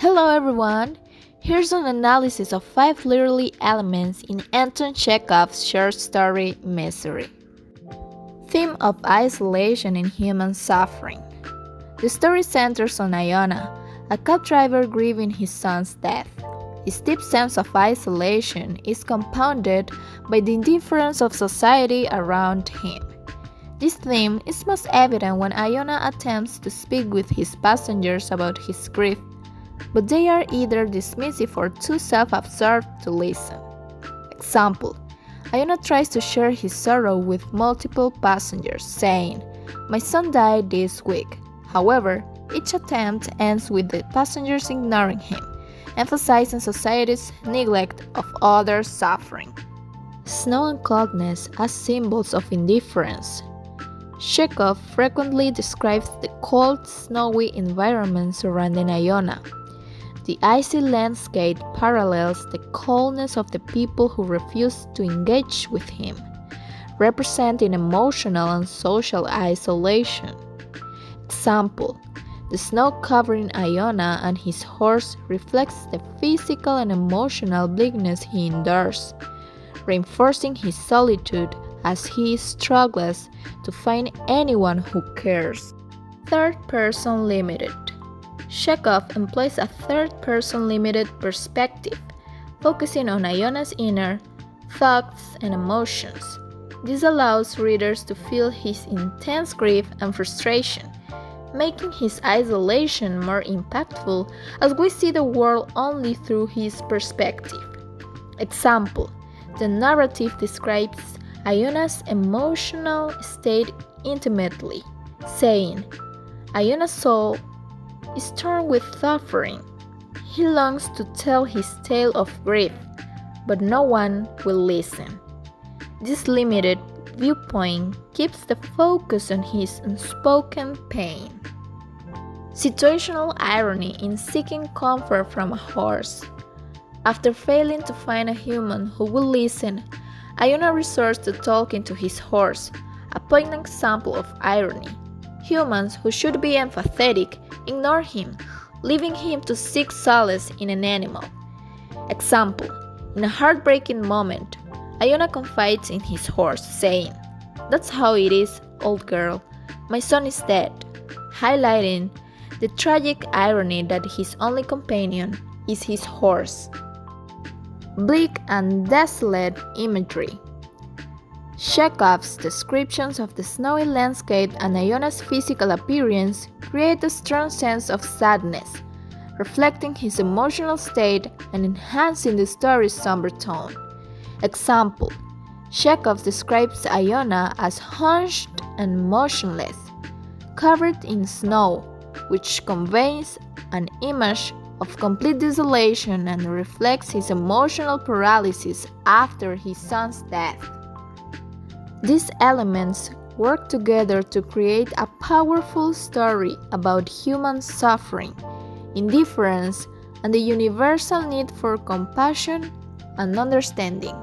Hello everyone! Here's an analysis of 5 literary elements in Anton Chekhov's short story Misery. Theme of isolation in human suffering. The story centers on Iona, a cab driver grieving his son's death. His deep sense of isolation is compounded by the indifference of society around him. This theme is most evident when Iona attempts to speak with his passengers about his grief, but they are either dismissive or too self-absorbed to listen. Example: Iona tries to share his sorrow with multiple passengers, saying, "My son died this week." However, each attempt ends with the passengers ignoring him, emphasizing society's neglect of others' suffering. Snow and coldness as symbols of indifference. Chekhov frequently describes the cold, snowy environment surrounding Iona. The icy landscape parallels the coldness of the people who refuse to engage with him, representing emotional and social isolation. Example: the snow covering Iona and his horse reflects the physical and emotional bleakness he endures, reinforcing his solitude as he struggles to find anyone who cares. Third person limited. Chekhov employs a third-person limited perspective, focusing on Iona's inner thoughts and emotions. This allows readers to feel his intense grief and frustration, making his isolation more impactful as we see the world only through his perspective. Example: the narrative describes Iona's emotional state intimately, saying, "Iona's soul is torn with suffering. He longs to tell his tale of grief, but no one will listen." This limited viewpoint keeps the focus on his unspoken pain. Situational irony in seeking comfort from a horse. After failing to find a human who will listen, Iona resorts to talking to his horse, a poignant example of irony. Humans who should be empathetic ignore him, leaving him to seek solace in an animal. Example: in a heartbreaking moment, Iona confides in his horse, saying, "That's how it is, old girl. My son is dead," highlighting the tragic irony that his only companion is his horse. Bleak and desolate imagery. Chekhov's descriptions of the snowy landscape and Iona's physical appearance create a strong sense of sadness, reflecting his emotional state and enhancing the story's somber tone. Example: Chekhov describes Iona as hunched and motionless, covered in snow, which conveys an image of complete desolation and reflects his emotional paralysis after his son's death. These elements work together to create a powerful story about human suffering, indifference, and the universal need for compassion and understanding.